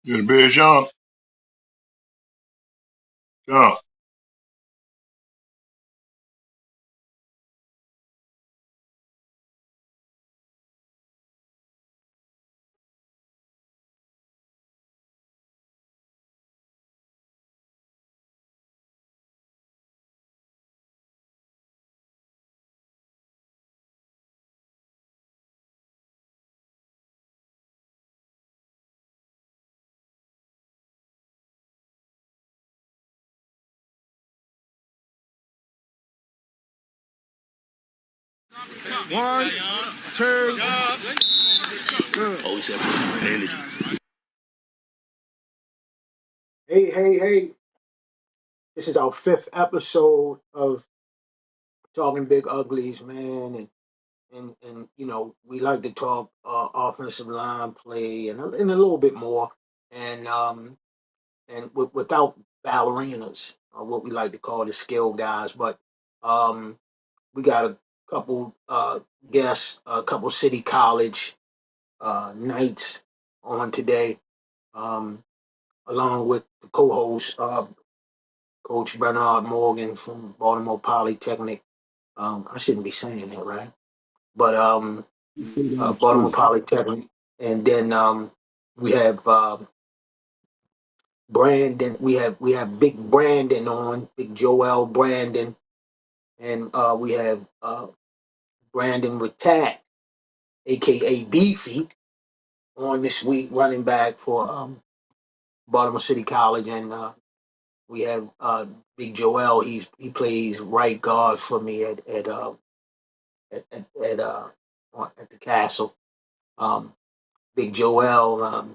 You in the bed, Sean? Sean. One, two. Always have great energy. Hey. This is our fifth episode of Talking Big Uglies, man. And we like to talk offensive line play and a little bit more. And without ballerinas, what we like to call the skill guys. But um, we got a couple guests, a couple city college knights on today, um, along with the co-host, Coach Bernard Morgan from Baltimore Polytechnic. I shouldn't be saying that, right? But Baltimore Polytechnic, and then we have Brandon. We have Big Brandon on, Big Joel Brandon, and we have Brandon Ratat, aka Beefy, on this week, running back for Baltimore City College, and we have Big Joel. He plays right guard for me at the Castle. Um, Big Joel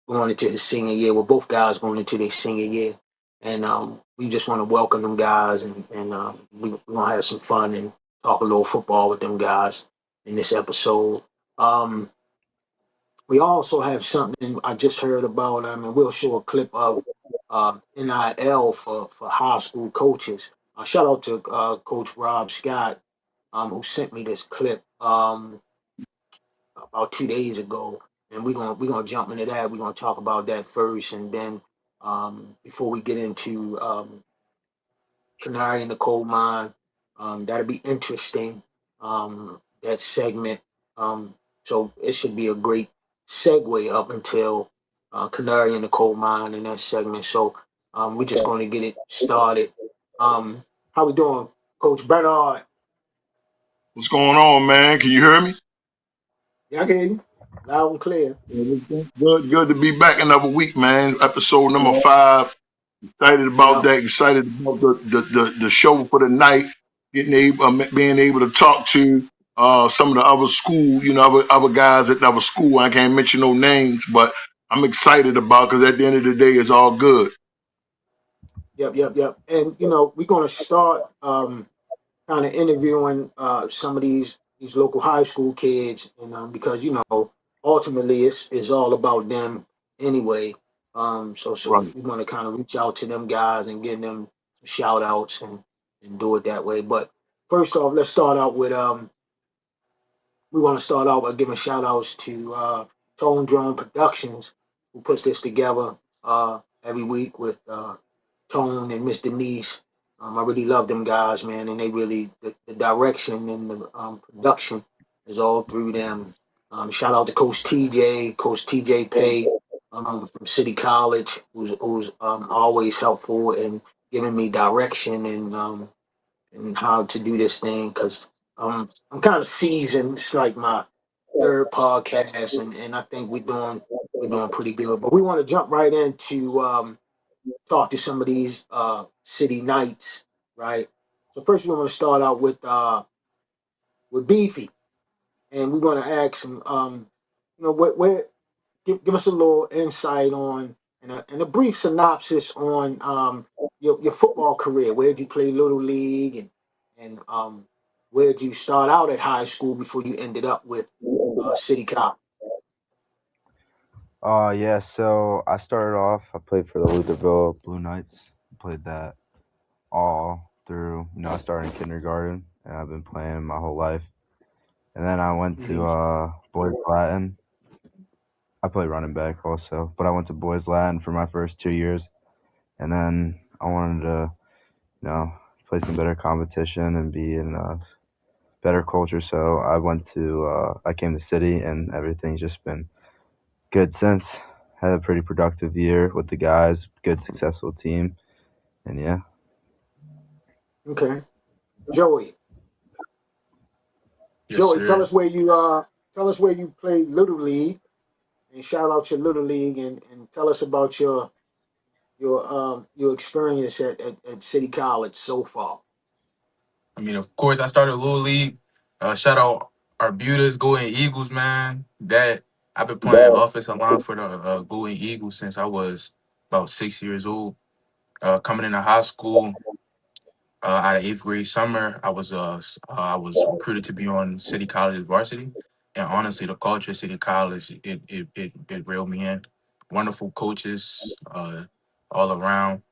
going into his senior year. Well, both guys going into their senior year, and we just want to welcome them guys, and we're gonna have some fun and talk a little football with them guys in this episode. Um, we also have something I just heard about. I mean, we'll show a clip of NIL for high school coaches. Shout out to Coach Rob Scott, who sent me this clip about 2 days ago, and we're gonna jump into that. We're gonna talk about that first, and then before we get into Canary in the Coal Mine, that'll be interesting. That segment, so it should be a great segue up until Canary in the Coal Mine in that segment. So we're just gonna get it started. How we doing, Coach Bernard? What's going on, man? Can you hear me? Yeah, I can hear you loud and clear. Good to be back another week, man. Episode number 5. Excited about Yeah. that. Excited about the show for the night. Being able to talk to some of the other school, other guys at the other school. I can't mention no names, but I'm excited about because at the end of the day, it's all good. Yep. And we're gonna start kind of interviewing some of these local high school kids, and because ultimately it's all about them anyway. So Right. we want to kind of reach out to them guys and give them shout outs and do it that way. But first off, let's start out with we want to start out by giving shout outs to Tone Drone Productions, who puts this together every week with Tone and Miss Denise. I really love them guys, man, and they really the direction and the production is all through them. Shout out to Coach TJ Pay from City College, who's always helpful in giving me direction and how to do this thing because I'm kind of seasoned. It's like my third podcast, and I think we're doing pretty good. But we want to jump right into talk to some of these city knights, right? So first, we want to start out with Beefy, and we want to ask him, where give us a little insight on and a brief synopsis on your football career. Where did you play little league, and where did you start out at high school before you ended up with City College? Yeah, so I started off, I played for the Lutherville Blue Knights. Played that all through, I started in kindergarten and I've been playing my whole life. And then I went to Mm-hmm. Boys Latin I play running back also, but I went to Boys Latin for my first 2 years, and then I wanted to, you know, play some better competition and be in a better culture. So I came to City, and everything's just been good since. Had a pretty productive year with the guys, good successful team, and yeah. Okay, Joey. Yes, Joey, sir. tell us where you played Little League, and shout out your Little League, and tell us about your experience at City College so far. I mean, of course, I started Little League. Shout out Arbutus, Golden Eagles, man. That I've been playing offensive line for the Golden Eagles since I was about 6 years old. Coming into high school, out of eighth grade summer, I was recruited to be on City College varsity, and honestly, the culture of City College it reeled me in. Wonderful coaches, all around,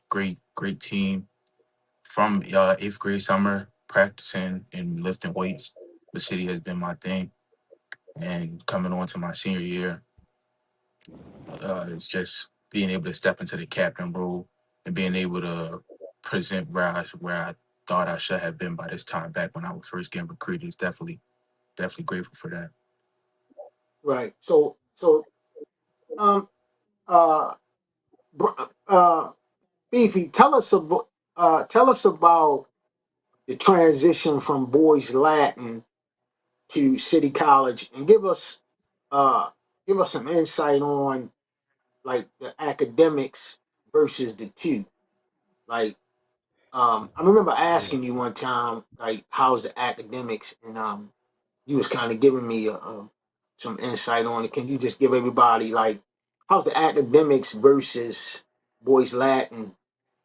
great team. From eighth grade summer, practicing and lifting weights, the city has been my thing. And coming on to my senior year, it's just being able to step into the captain role and being able to present where I thought I should have been by this time back when I was first getting recruited. Is definitely grateful for that. Right. So um uh Beefy, tell us about the transition from Boys Latin to City College, and uh give us some insight on like the academics versus the two. Like I remember Yeah. asking you one time like how's the academics, and you was kind of giving me some insight on it. Can you just give everybody like how's the academics versus Boys Latin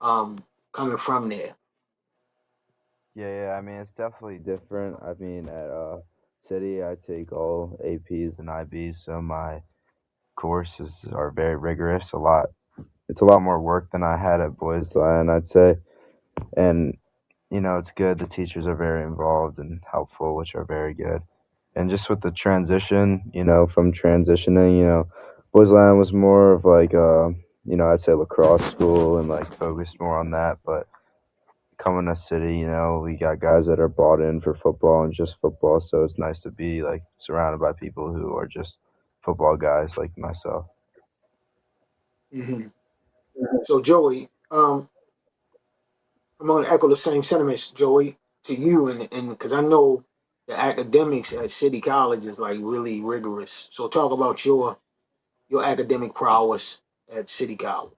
um coming from there? Yeah, I mean, it's definitely different. I mean, at City, I take all APs and IBs, so my courses are very rigorous. It's a lot more work than I had at Boys Land, I'd say. And it's good. The teachers are very involved and helpful, which are very good. And just with the transition, from transitioning, Boys Land was more of like, I'd say lacrosse school and like focused more on that, but coming to City, we got guys that are bought in for football and just football. So it's nice to be like surrounded by people who are just football guys like myself. Hmm. So Joey, I'm going to echo the same sentiments, Joey, to you, and because I know the academics at City College is like really rigorous. So talk about your academic prowess at City College.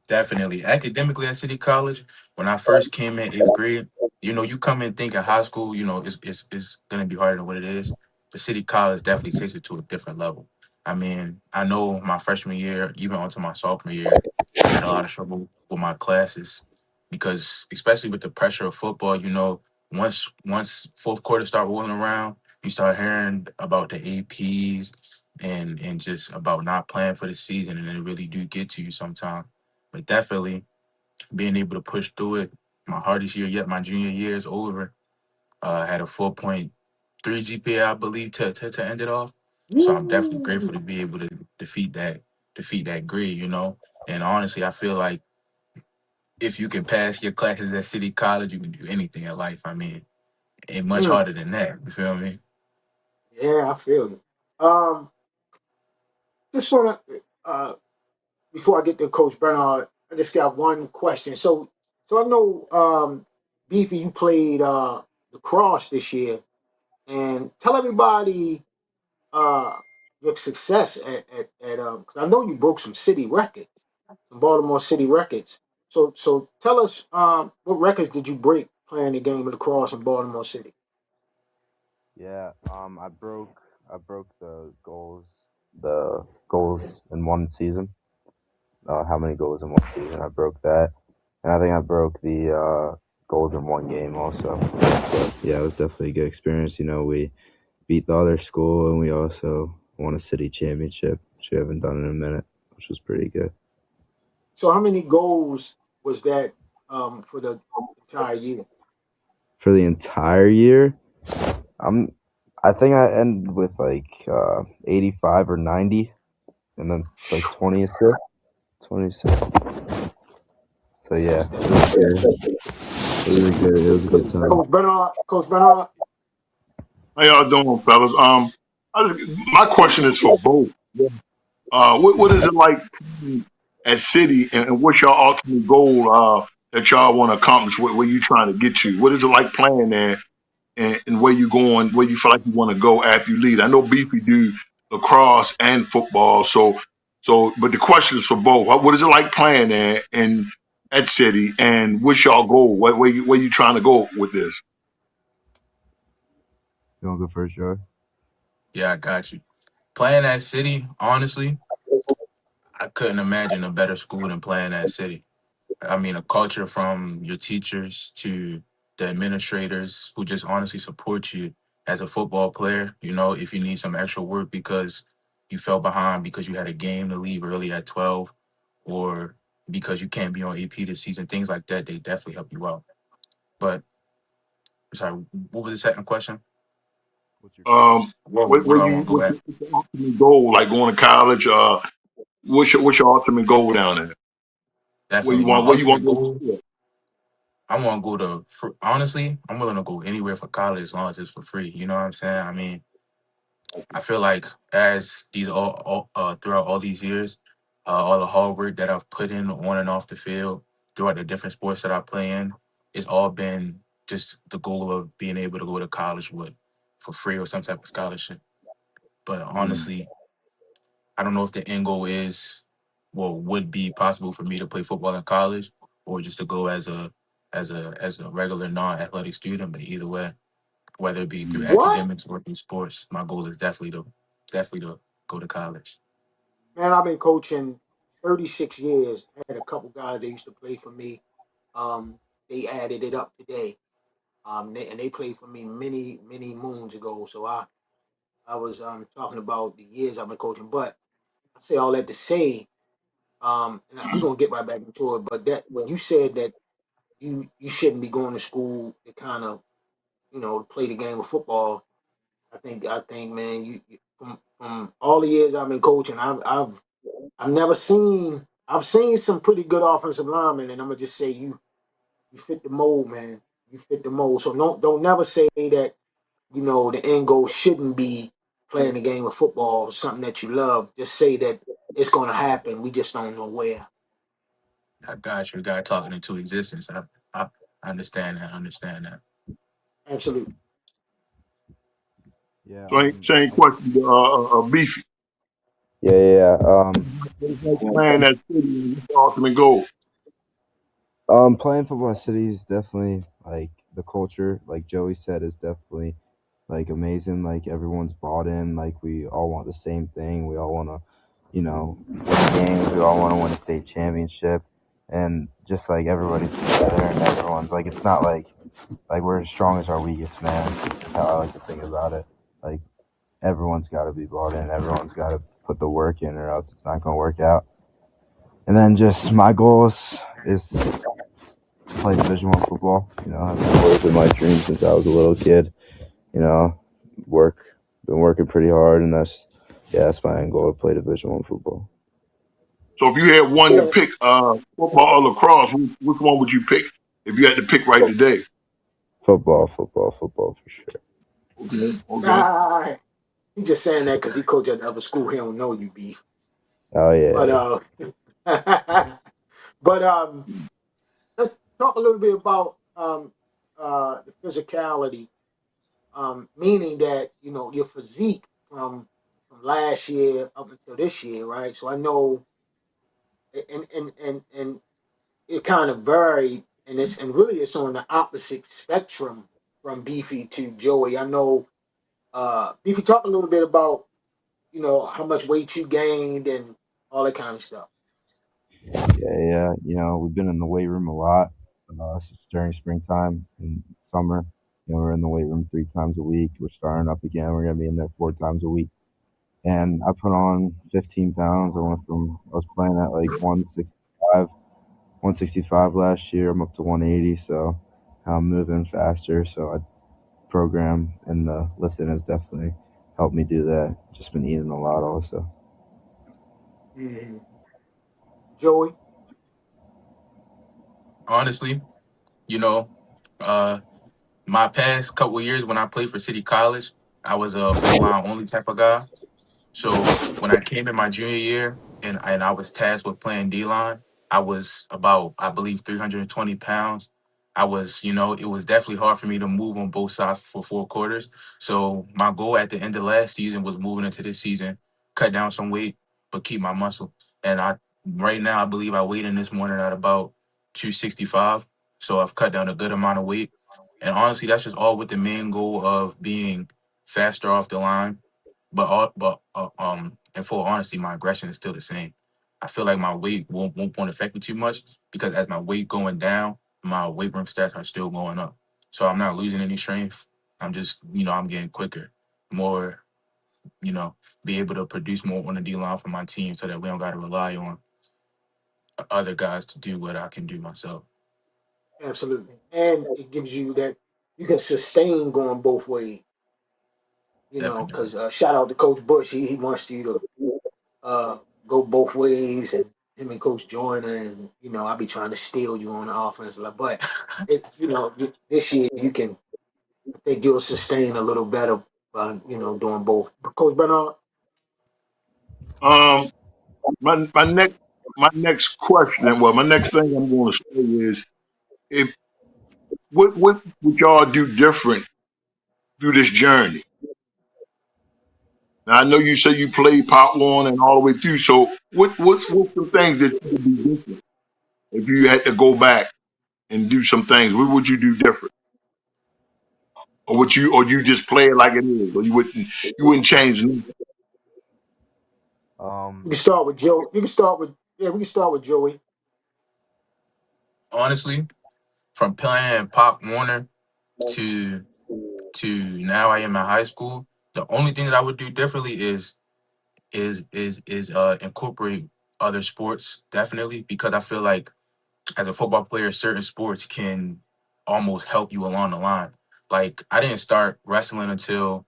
Definitely. Academically at City College, when I first came in eighth grade, you come in thinking high school, it's gonna be harder than what it is. The City College definitely takes it to a different level. I mean, I know my freshman year, even onto my sophomore year, I had a lot of trouble with my classes because especially with the pressure of football, once fourth quarter start rolling around, you start hearing about the APs and just about not playing for the season, and it really do get to you sometimes. But definitely being able to push through it. My hardest year yet, my junior year is over. Had a 4.3 GPA, I believe, to end it off. So I'm definitely grateful to be able to defeat that grade, And honestly, I feel like if you can pass your classes at City College, you can do anything in life. I mean, ain't much Mm, harder than that. You feel me? yeah, I feel you. Just sort of before I get to Coach Bernard, I just got one question. So I know Beefy, you played lacrosse this year, and tell everybody uh your success at because I know you broke some city records, some Baltimore city records. So tell us what records did you break playing the game of lacrosse in Baltimore City? Yeah, I broke the goals in one season. How many goals in one season? I broke that, and I think I broke the goals in one game also. So yeah, it was definitely a good experience. We beat the other school, and we also won a city championship, which we haven't done in a minute, which was pretty good. So how many goals was that for the entire year? For the entire year, I'm I think I ended with like 85 or 90, and then like 20 assists. 20 assists. So Man, yeah, that's pretty good. it was a good time. Coach Bernard. How y'all doing, fellas? My question is for both. What is it like at City, and what's your ultimate goal that y'all want to accomplish? Where you trying to get to? What is it like playing there, and where you going? Where you feel like you want to go after you leave? I know Beefy do lacrosse and football, but the question is for both. What is it like playing there and at City, and what's y'all goal? Where you trying to go with this? You want to go first, Joe? Yeah, I got you. Playing at City, honestly, I couldn't imagine a better school than playing at City. I mean, a culture from your teachers to the administrators who just honestly support you as a football player. You know, if you need some extra work because you fell behind because you had a game to leave early at 12 or because you can't be on AP this season, things like that, they definitely help you out. But, sorry, what was the second question? What's your goal? Um, What do I want to go what's at? your ultimate goal? Like going to college? What's your ultimate goal down there? Definitely. My Where you want ultimate to go to goal, school? I want to go to, honestly, I'm willing to go anywhere for college as long as it's for free. You know what I'm saying? I mean, I feel like as these all throughout all these years, all the hard work that I've put in on and off the field, throughout the different sports that I play in, it's all been just the goal of being able to go to college with for free or some type of scholarship. But Mm. honestly, I don't know if the end goal is, well, would be possible for me to play football in college or just to go as a regular non-athletic student. But either way, whether it be through Mm. What? academics or through sports, my goal is definitely to go to college. Man, I've been coaching 36 years. I had a couple guys that used to play for me. Um, they added it up today. They played for me many, many moons ago. So I was talking about the years I've been coaching. But I say all that to say, and we're gonna get right back into it. But that when you said that you shouldn't be going to school to kind of play the game of football, I think man, from all the years I've been coaching, I've never seen. I've seen some pretty good offensive linemen, and I'm gonna just say you fit the mold, man. You fit the mold. So don't never say that the end goal shouldn't be playing the game of football, something that you love. Just say that it's gonna happen. We just don't know where. I got you. Got talking into existence. I understand that. I understand that. Absolutely. Yeah. Same question to Beefy. Yeah. What is like playing at City, and what's your ultimate goal? Playing football at City is definitely like the culture, like Joey said, is definitely like amazing. Like everyone's bought in. Like we all want the same thing. We all want to, win games. We all want to win a state championship, and just like everybody's together and everyone's like it's not like we're as strong as our weakest man. Is how I like to think about it. Like everyone's got to be bought in. Everyone's got to put the work in, or else it's not going to work out. And then just my goals is to play Division One football. That's always been my dream since I was a little kid. You know, work, been working pretty hard, and that's my end goal to play Division One football. So if you had one to pick, football or lacrosse, which one would you pick if you had to pick right today? Football for sure. Okay, okay. Nah, he just saying that because he coached at the other school. He don't know you, beef. Oh But yeah, but let's talk a little bit about the physicality, meaning that your physique from last year up until this year, right? So I know, and it kind of varied, and really it's on the opposite spectrum from Beefy to Joey. I know, Beefy, talk a little bit about how much weight you gained and all that kind of stuff. yeah. We've been in the weight room a lot during springtime and summer. We're in the weight room 3 times a week. We're starting up again. We're gonna be in there 4 times a week. And I put on 15 pounds. I was playing at like 165 last year. I'm up to 180, so I'm moving faster. So I program, and the lifting has definitely helped me do that. Just been eating a lot also. Mhm. Joey. Honestly, you know, uh, my past couple years when I played for City College, I was a O line only type of guy. So when I came in my junior year and I was tasked with playing D line, I was about, I believe, 320 pounds. I was, it was definitely hard for me to move on both sides for 4 quarters. So my goal at the end of last season was moving into this season, cut down some weight, but keep my muscle. And right now, I believe I weighed in this morning at about 265. So I've cut down a good amount of weight. And honestly, that's just all with the main goal of being faster off the line, but in full honesty, my aggression is still the same. I feel like my weight won't affect me too much because as my weight going down, my weight room stats are still going up. So I'm not losing any strength. I'm just, I'm getting quicker, more, you know, be able to produce more on the D line for my team so that we don't got to rely on other guys to do what I can do myself. Absolutely. And it gives you that you can sustain going both ways, Definitely. because shout out to Coach Bush. He wants you to go both ways, and him and Coach Joyner, and I'll be trying to steal you on the offense, but this year you can, I think you'll sustain a little better by doing both. But Coach Bernard. Um, my next question. Well, my next thing I'm going to say is, if what would y'all do different through this journey? Now I know you say you played Pop One and all the way through. So what's some things that you would do different if you had to go back and do some things? What would you do different, or you just play it like it is, or you wouldn't change nothing? You Um, can start with Joe. You can start with Yeah. We can start with Joey. Honestly, from playing Pop Warner to now I am in high school, the only thing that I would do differently is incorporate other sports definitely because I feel like as a football player, certain sports can almost help you along the line. Like I didn't start wrestling until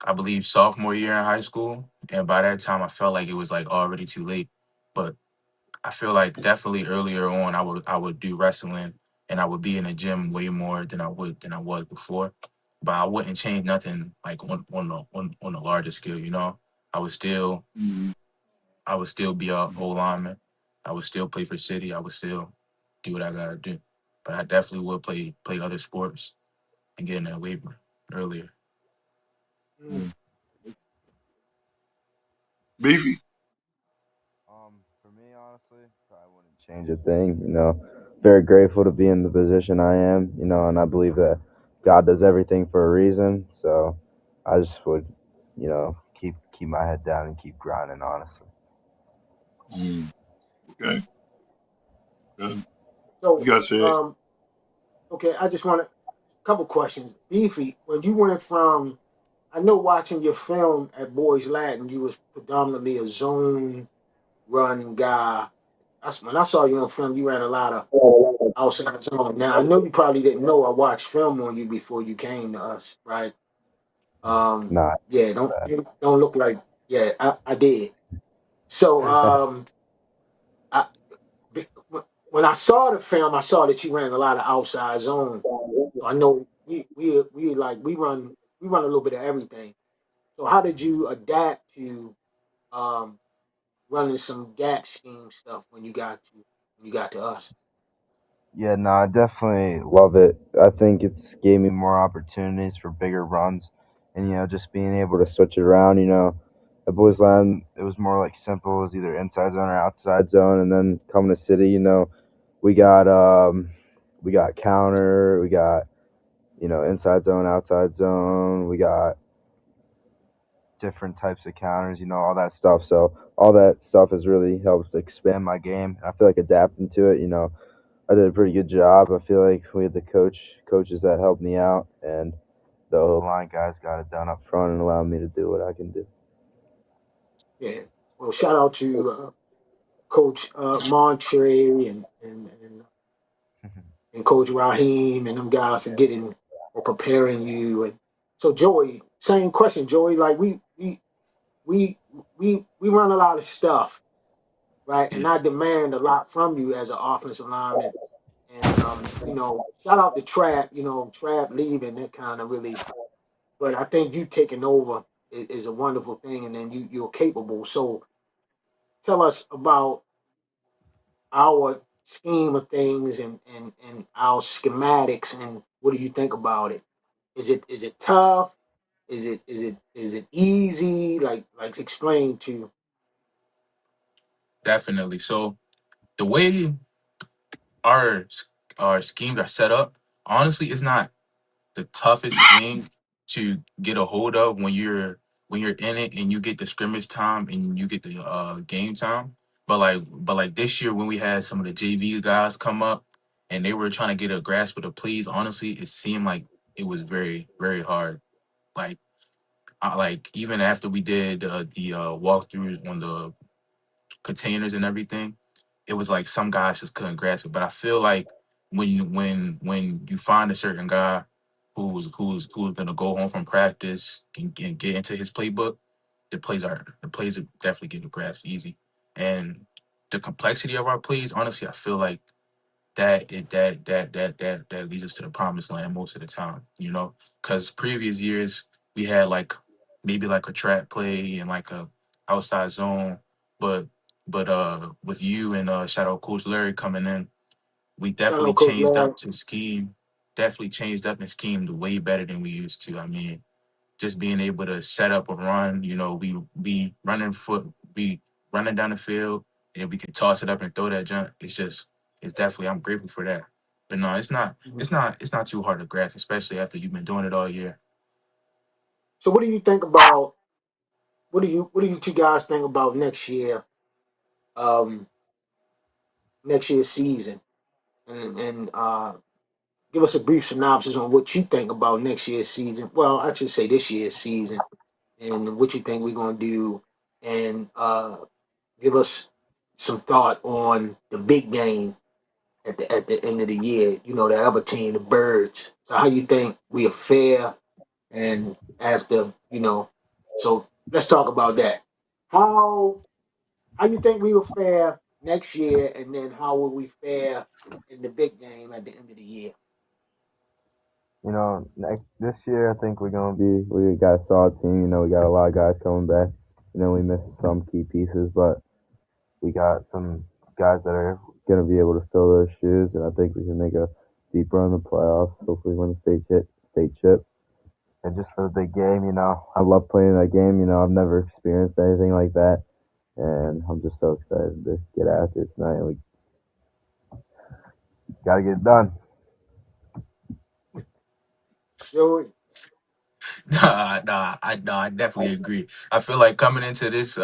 I believe sophomore year in high school, and by that time I felt like it was like already too late. But I feel like definitely earlier on I would do wrestling and I would be in the gym way more than I was before. But I wouldn't change nothing like on the larger scale, I would still Mhm. I would still be a O lineman. I would still play for City. I would still do what I gotta do. But I definitely would play other sports and get in that weight room earlier. Mm. Mm. Beefy. for me, honestly, I wouldn't change a thing. Very grateful to be in the position I am. And I believe that God does everything for a reason. So I just would, keep my head down and keep grinding. Honestly. Mm. Okay. Good. You So, got said. okay, I just want a couple questions. Beefy, when you went from, I know watching your film at Boys Latin, you was predominantly a zone run guy. That's when I saw you on film. You ran a lot of outside zone. Now I know you probably didn't know I watched film on you before you came to us, right? Nah. Yeah, don't look like, yeah, I did. So I when I saw the film, I saw that you ran a lot of outside zone. So I know we run a little bit of everything. So how did you adapt to um, running some gap scheme stuff when you got to us? Yeah, no, I definitely love it. I think it's gave me more opportunities for bigger runs, and just being able to switch it around. At Boys Land, it was more like simple. It was either inside zone or outside zone, and then coming to City, we got we got counter, we got inside zone, outside zone, we got different types of counters, all that stuff. So all that stuff has really helped expand my game. I feel like adapting to it, I did a pretty good job. I feel like we had the coaches that helped me out, and the O line guys got it done up front and allowed me to do what I can do. Yeah. Well, shout out to Coach Montre and Coach Raheem and them guys for getting or preparing you? And so, Joey, same question, Joey. Like we we run a lot of stuff, right? And Yeah, I demand a lot from you as an offensive lineman. And shout out to Trap. Trap leaving that kind of really, but I think you taking over is a wonderful thing, and then you're capable. So tell us about our scheme of things and our schematics, and what do you think about it? Is it tough? Is it easy? Like explain to. definitely. So the way our our schemes are set up, honestly, it's not the toughest thing to get a hold of when you're in it and you get the scrimmage time and you get the game time. But like this year when we had some of the JV guys come up and they were trying to get a grasp of the plays, honestly, it seemed like it was very very hard. Like like even after we did the walkthroughs on the containers and everything, it was like some guys just couldn't grasp it. But I feel like when you find a certain guy who's gonna go home from practice and get into his playbook, the plays are definitely get a grasp easy. And the complexity of our plays, honestly, I feel like that leads us to the promised land most of the time, because previous years we had like maybe like a trap play and like a outside zone, but with you and shout out Coach Larry coming in, we Shout definitely out Coach changed Larry. up to scheme, definitely changed up and schemed way better than we used to. I mean, just being able to set up a run. We running foot, we running down the field, and we can toss it up and throw that jump. It's definitely I'm grateful for that. But no, Mhm. it's not too hard to grasp, especially after you've been doing it all year. So what do you think about what do you two guys think about next year? Um, Next year's season, and give us a brief synopsis on what you think about next year's season. Well, I should say this year's season, and what you think we're gonna do, and give us some thought on the big game at the end of the year. The other team, the Birds. So how you think we are fair, and after so let's talk about that. How how you think we will fare next year, and then how will we fare in the big game at the end of the year? Next this year I think we got a solid team. We got a lot of guys coming back. We missed some key pieces, but we got some guys that are gonna be able to fill those shoes, and I think we can make a deep run in the playoffs. Hopefully, win the state chip. And just for the big game, I love playing that game. I've never experienced anything like that, and I'm just so excited to get after it tonight. And we gotta get it done. Joey, Nah, I definitely agree. I feel like coming into this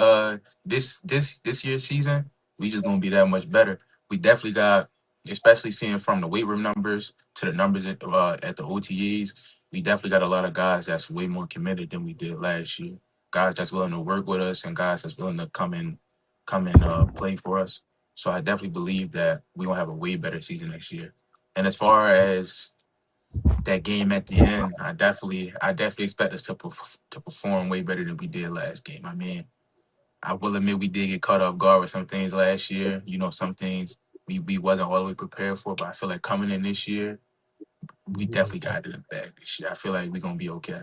year's season, we just gonna be that much better. We definitely got, especially seeing from the weight room numbers to the numbers at the OTAs, we definitely got a lot of guys that's way more committed than we did last year. Guys that's willing to work with us and guys that's willing to come and play for us. So I definitely believe that we gonna have a way better season next year. And as far as that game at the end, I definitely expect us to perform way better than we did last game. I mean, I will admit we did get caught off guard with some things last year. Some things we wasn't all the way prepared for, but I feel like coming in this year, we definitely got it in the bag this year. I feel like we're gonna be okay.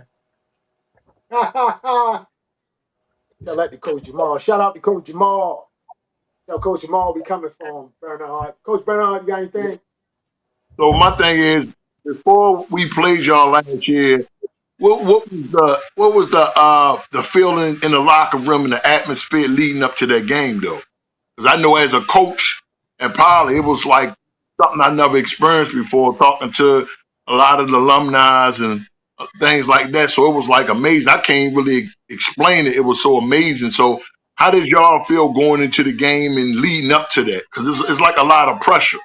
tell that to Coach Jamal. Shout out to Coach Jamal. Tell Coach Jamal we coming from Bernard. Coach Bernard, you got anything? So my thing is, before we played y'all last year, what was the feeling in the locker room and the atmosphere leading up to that game though? Because I know as a coach and probably it was like something I never experienced before, talking to a lot of the alumni and things like that. So it was like amazing. I can't really explain it. It was so amazing. So how did y'all feel going into the game and leading up to that? Because it's like a lot of pressure.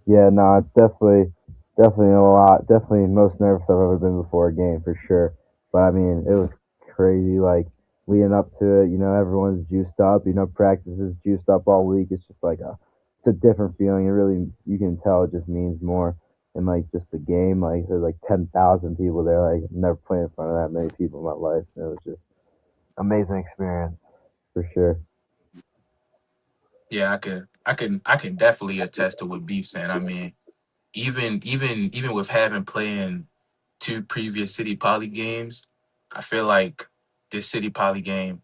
Yeah, no, it's definitely a lot. Definitely the most nervous I've ever been before a game for sure. But I mean, it was crazy. Like leading up to it, everyone's juiced up. Practice is juiced up all week. It's just like it's a different feeling. It really, you can tell it just means more. in like just the game. Like there's like 10,000 people there. Like I've never played in front of that many people in my life. And it was just amazing experience for sure. Yeah, I can definitely attest to what Beef saying. I mean, even with having playing two previous City Poly games, I feel like this City Poly game,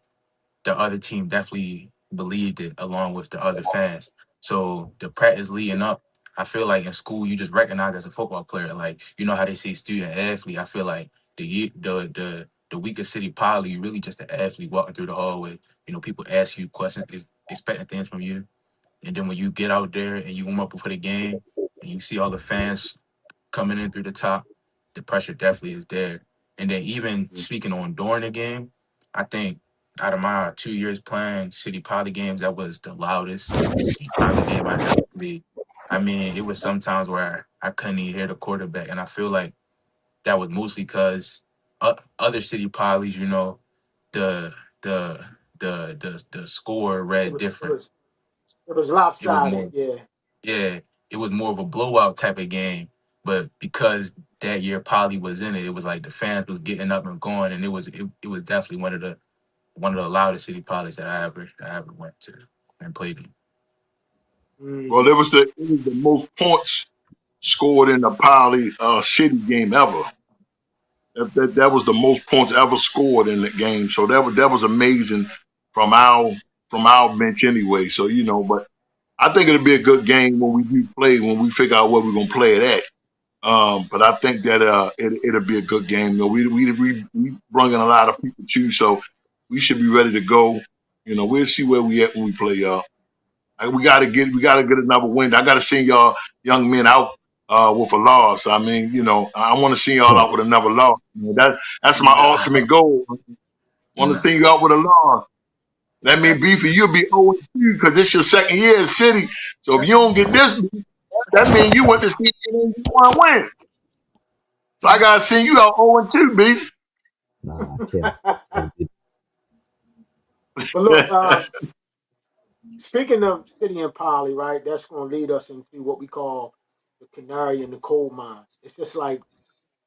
the other team definitely believed it along with the other fans. So the practice leading up, I feel like in school you just recognize as a football player. Like you know how they say student athlete. I feel like the week of City Poly, you really just an athlete walking through the hallway. You know, people ask you questions, expecting things from you. And then when you get out there and you warm up for the game and you see all the fans coming in through the top, the pressure definitely is there. And then even speaking on during the game, I think out of my 2 years playing City Poly games, that was the loudest City Poly game I ever played. I mean, it was sometimes where I couldn't even hear the quarterback, and I feel like that was mostly because other City Polys, you know, the the the score It read was it different. was it was It was lopsided. more Yeah. Yeah, it was more of a blowout type of game. But because that year Polly was in it, it was like the fans was getting up and going, and it was definitely one of the loudest city Polys that I ever went to and played in. Well, Mm. it was the most points scored in a Poly City game ever. That was the most points ever scored in the game. So that was amazing from our from our bench anyway. So but I think it'll be a good game when we do play when we figure out where we're gonna play it at. But I think that it'll be a good game. We bring in a lot of people too, so we should be ready to go. We'll see where we at when we play y'all. We gotta get another win. I gotta send y'all young men out with a loss. I mean, I want to see y'all out with another loss. That's my Nah, ultimate goal. I want to see nah. you out with a loss. That means Definitely. Beefy, you'll be 0-2 because this your second year in City. So if you don't get this, that means you went to see and you want to win. So I gotta send you out 0-2, Beef. Nah, I can't. Can't be. But look, speaking of City and Poly, right? That's going to lead us into what we call the canary in the coal mine. It's just like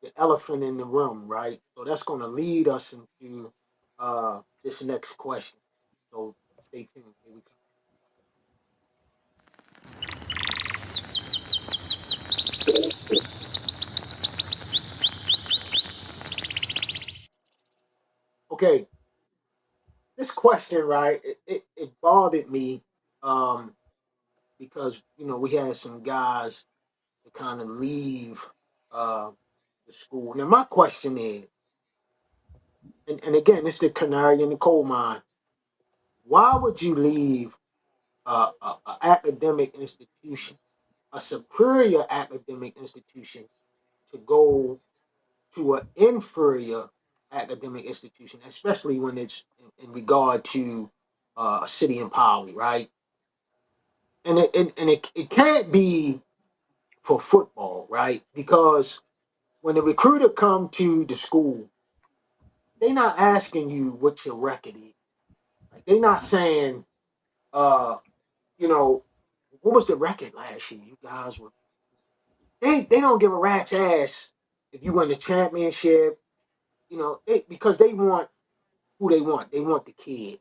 the elephant in the room, right? So that's going to lead us into this next question. So stay tuned. Here we come. Okay, this question, right? It bothered me um, because we had some guys to kind of leave uh, the school. Now my question is, and again, it's the canary in the coal mine. Why would you leave a academic institution, a superior academic institution, to go to an inferior academic institution, especially when it's in regard to a city and poly, right? And it can't be for football, right? Because when the recruiter come to the school, they're not asking you what your record is. Like they're not saying, uh, you know, what was the record last year? You guys were they don't give a rat's ass if you win the championship, because they want who they want. They want the kid.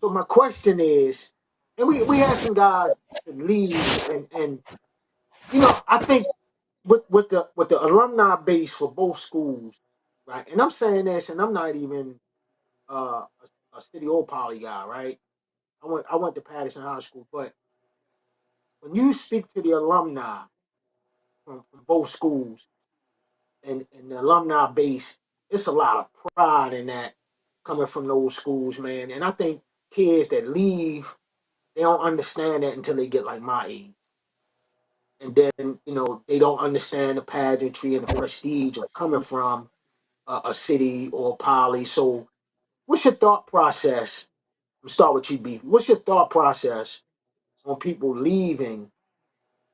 So my question is, and we had some guys to leave, and I think with the alumni base for both schools, right? And I'm saying this, and I'm not even a city or poly guy, right? I went to Patterson High School, but when you speak to the alumni from both schools and the alumni base, it's a lot of pride in that coming from those schools, man. And I think kids that leave, they don't understand that until they get like my age. And then, they don't understand the pageantry and the prestige of coming from a city or a poly. So, what's your thought process? I'm start with you, Beef. What's your thought process on people leaving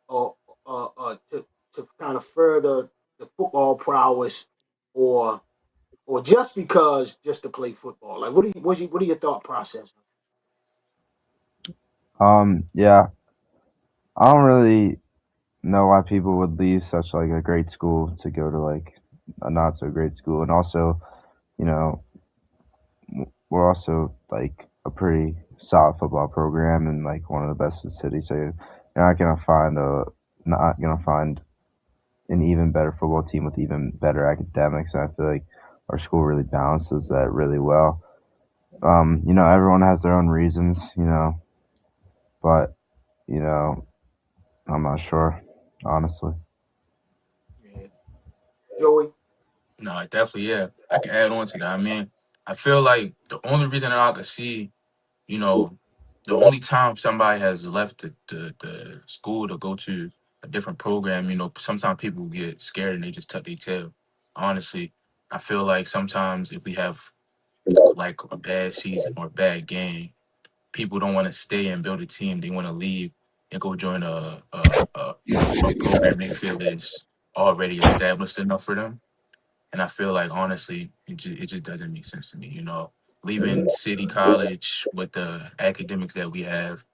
or to kind of further the football prowess, or just to play football? Like, what are your thought process? Yeah, I don't really. know why people would leave such like a great school to go to like a not so great school, and also, you know, we're also like a pretty solid football program and like one of the best in the city. So you're not gonna find an even better football team with even better academics. And I feel like our school really balances that really well. Everyone has their own reasons, but you know, I'm not sure, honestly. Yeah. Joey. No, definitely, yeah. I can add on to that. I mean, I feel like the only reason that I could see, you know, the only time somebody has left the school to go to a different program, sometimes people get scared and they just tuck their tail. Honestly, I feel like sometimes if we have like a bad season or a bad game, people don't want to stay and build a team. They want to leave and go join a program they feel is already established enough for them. And I feel like honestly, it just doesn't make sense to me. Leaving City College with the academics that we have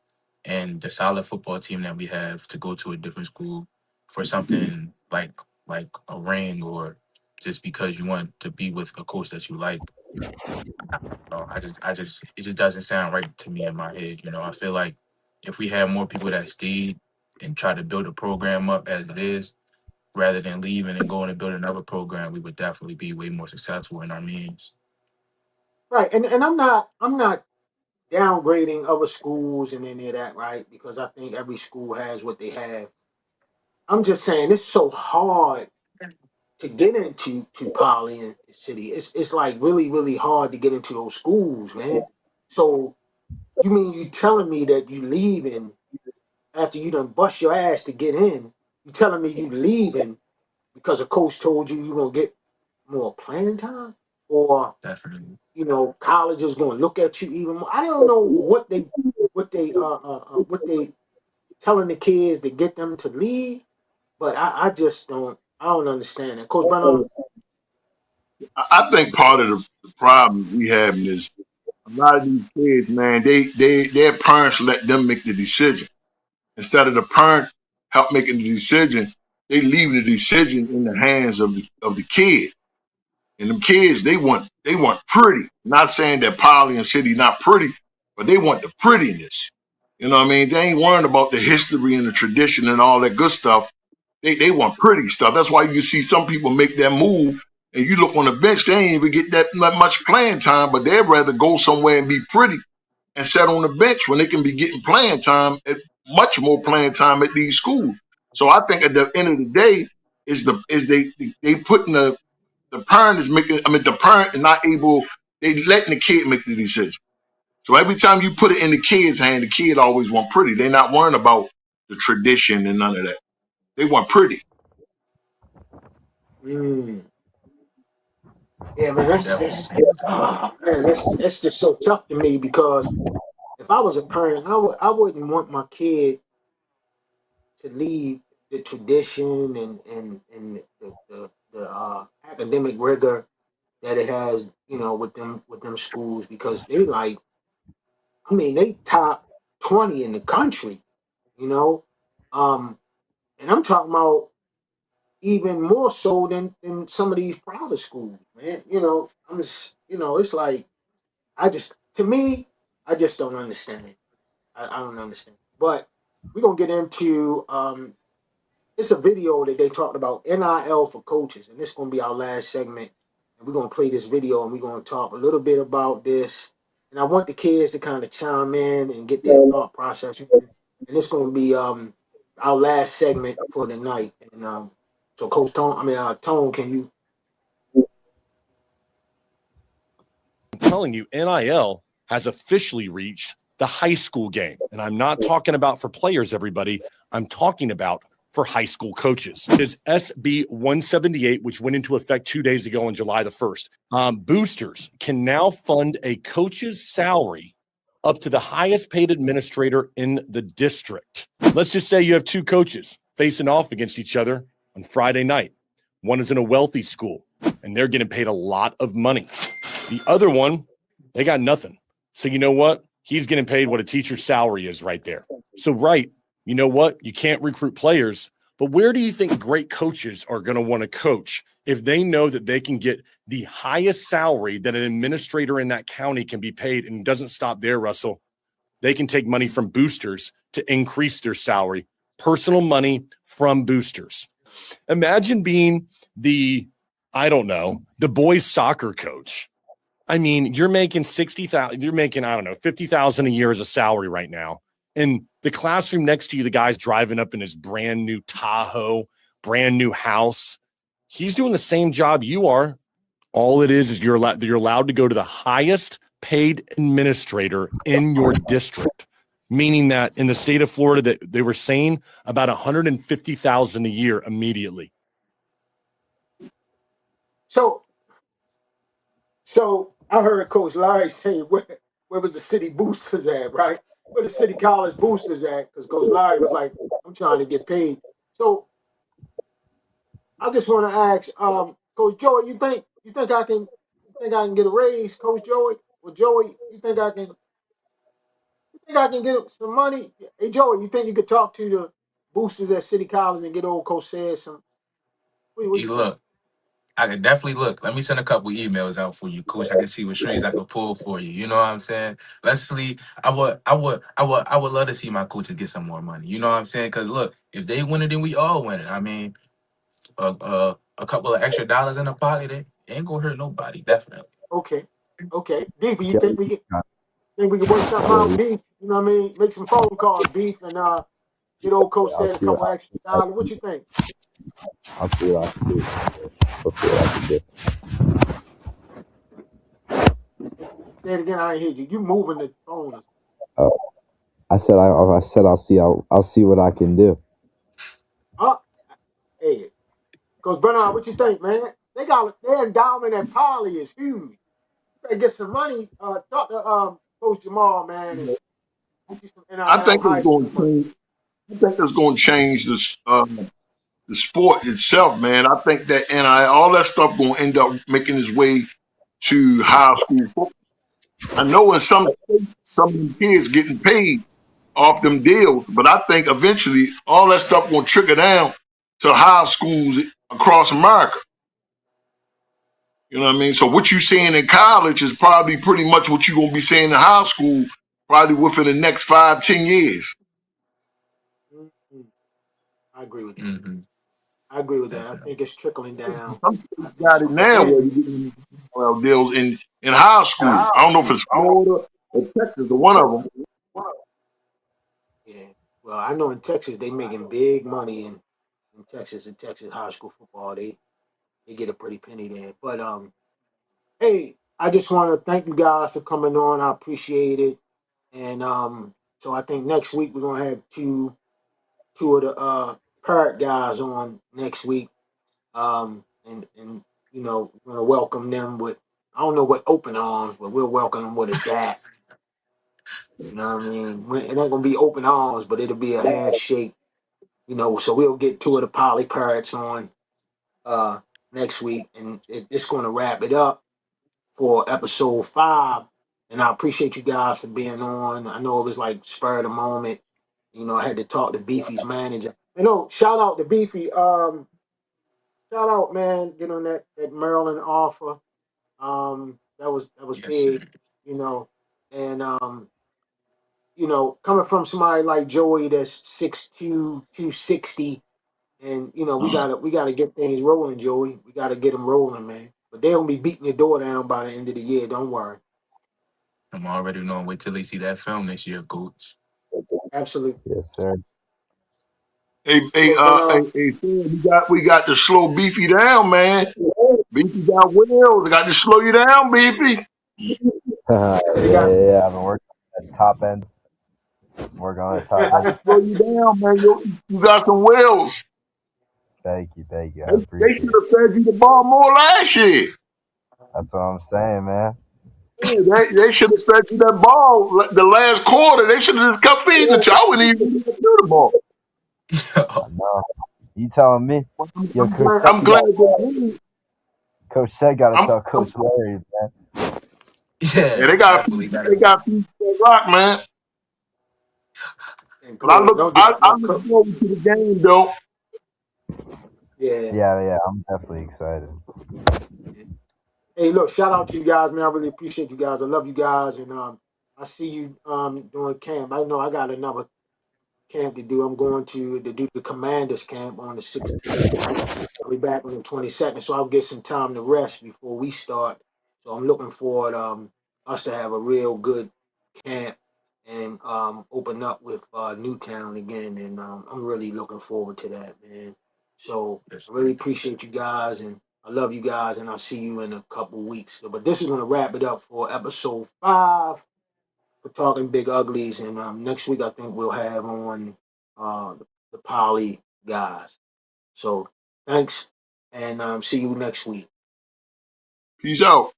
and the solid football team that we have to go to a different school for something like a ring or just because you want to be with a coach that you like. It just doesn't sound right to me in my head. I feel like if we had more people that stayed and try to build a program up as it is, rather than leaving and going and build another program, we would definitely be way more successful in our means. Right. And I'm not downgrading other schools and any of that, right? Because I think every school has what they have. I'm just saying it's so hard to get into to Poly and City. It's like really, really hard to get into those schools, man. So you mean you telling me that you leaving after you done bust your ass to get in? You telling me you leaving because a coach told you you're gonna get more playing time? Or Definitely. college is going to look at you even more. I don't know what they telling the kids to get them to leave, but I just don't understand it. Coach Brennan. I think part of the problem we have is a lot of these kids, man, their parents let them make the decision. Instead of the parent help making the decision, they leave the decision in the hands of the kid. And them kids, they want pretty. Not saying that Poly and City not pretty, but they want the prettiness. You know what I mean? They ain't worrying about the history and the tradition and all that good stuff. They want pretty stuff. That's why you see some people make that move and you look on the bench, they ain't even get that much playing time, but they'd rather go somewhere and be pretty and sit on the bench when they can be getting playing time, at much more playing time at these schools. So I think at the end of the day, is they putting the parent is making. I mean, the parent is not able. They letting the kid make the decision. So every time you put it in the kid's hand, the kid always want pretty. They're not worrying about the tradition and none of that. They want pretty. Mm, yeah, man, that's Definitely. that's man, that's just so tough to me because if I was a parent, I wouldn't want my kid to leave the tradition and the academic rigor that it has, with them schools because they like, I mean, they top 20 in the country, you know, um, and I'm talking about even more so than some of these private schools, man. I'm just, it's like to me, I just don't understand. I don't understand. But we're gonna get into it's a video that they talked about NIL for coaches, and this is gonna be our last segment. And we're gonna play this video, and we're gonna talk a little bit about this. And I want the kids to kind of chime in and get their thought process. And it's gonna be our last segment for the night. And so, Coach Tone, Tone, can you? Telling you, NIL has officially reached the high school game. And I'm not talking about for players, everybody. I'm talking about for high school coaches. It is SB 178, which went into effect 2 days ago on July the 1st. Boosters can now fund a coach's salary up to the highest paid administrator in the district. Let's just say you have two coaches facing off against each other on Friday night. One is in a wealthy school, and they're getting paid a lot of money. The other one, they got nothing. So you know what? He's getting paid what a teacher's salary is right there. So, right, you know what? You can't recruit players, But where do you think great coaches are going to want to coach if they know that they can get the highest salary that an administrator in that county can be paid? And it doesn't stop there, Russell. They can take money from boosters to increase their salary, personal money from boosters. Imagine being the boys soccer coach. I mean, you're making 60,000, you're making, 50,000 a year as a salary right now. In the classroom next to you, the guy's driving up in his brand new Tahoe, brand new house. He's doing the same job you are. All it is you're allowed to go to the highest paid administrator in your district, meaning that in the state of Florida that they were saying about 150,000 a year immediately. So I heard Coach Larry say, where was the city boosters at, right? Where the city college boosters at? Because Coach Larry was like, I'm trying to get paid. So I just want to ask, Coach Joey, you think I can get a raise, Coach Joey? Or Joey, you think I can get some money? Hey Joey, you think you could talk to the boosters at City College and get old Coach said some? What you think? Look, I could definitely look. Let me send a couple emails out for you, Coach. I can see what strings I could pull for you. You know what I'm saying? Let's see. I would love to see my coaches get some more money. You know what I'm saying? Because look, if they win it, then we all win it. I mean, a couple of extra dollars in the pocket, it ain't gonna hurt nobody. Definitely. Okay. Beef, you think we can work something out, Beef? You know what I mean? Make some phone calls, Beef, and get old Coach said a couple extra dollars. What you think? I'll see what I can do. I'll see what I can do. Say it again. I ain't hear you. You moving the phone? Oh, I said I'll see what I can do. Hey, Coach Bernard, what you think, man? Their endowment at Poly is huge. You better get some money. Talk to Coach Jamal, man, and get you some NIL I think high it's going school to money. change. I think it's going to change the sport itself, man. I think that all that stuff going to end up making its way to high school football. I know in some states, some of them kids getting paid off them deals, but I think eventually all that stuff going to trickle down to high schools across America. You know what I mean? So what you seeing in college is probably pretty much what you're going to be seeing in high school probably within the next 5-10 years. Mm-hmm. I agree with that. Mm-hmm. I agree with that. Definitely. I think it's trickling down. Some states got it now where you're getting deals in high school. I don't know if it's Florida or Texas or one of them. Yeah. Well, I know in Texas they making big money in Texas high school football. They get a pretty penny there. But hey, I just want to thank you guys for coming on. I appreciate it. And so I think next week we're gonna have two of the Parrot guys on next week. And you know, we're gonna welcome them with, I don't know what open arms, but we'll welcome them with a dap. You know what I mean? It ain't gonna be open arms, but it'll be a handshake. You know, so we'll get two of the Poly Parrots on next week, and it's gonna wrap it up for episode 5. And I appreciate you guys for being on. I know it was like spur of the moment. You know, I had to talk to Beefy's manager. You know, shout out to Beefy. Shout out, man. Get on that Maryland offer. That was Yes, big. sir. You know, and you know, coming from somebody like Joey that's 6'2", 260, and you know, we gotta get things rolling, Joey. We gotta get them rolling, man. But they don't be beating your door down by the end of the year. Don't worry. I'm already knowing. Wait till they see that film this year, Coach. Absolutely. Yes, sir. Hey, we got to slow Beefy down, man. Beefy got wheels. Got to slow you down, Beefy. Yeah, I've been working on that top end. Working on that top Got end. to slow you down, man. You got some wheels. Thank you. I They appreciate should it. have fed you the ball more last year. That's what I'm saying, man. Yeah, they should have fed you that ball the last quarter. They should have just kept feeding it to you. I wouldn't even do the ball. I know. You telling me? Yo, I'm glad they did. Coach Shed got to I'm, tell Coach Larry, man. yeah, Yeah, they got definitely people that rock, man. and But I Chloe, look don't get forward to the game, though. Yeah. Yeah, I'm definitely excited. Hey, look, shout out to you guys, man. I really appreciate you guys. I love you guys, and I see you doing camp. I know I got another camp to do. I'm going to do the commanders camp on the 16th. I'll be back on the 22nd, so I'll get some time to rest before we start. So I'm looking forward us to have a real good camp and open up with Newtown again, and I'm really looking forward to that, man. So Yes, I sir. really appreciate you guys, and I love you guys, and I'll see you in a couple weeks. But this is gonna wrap it up for episode 5 for Talking Big Uglies, and next week I think we'll have on the Poly guys. So thanks, and see you next week. Peace out.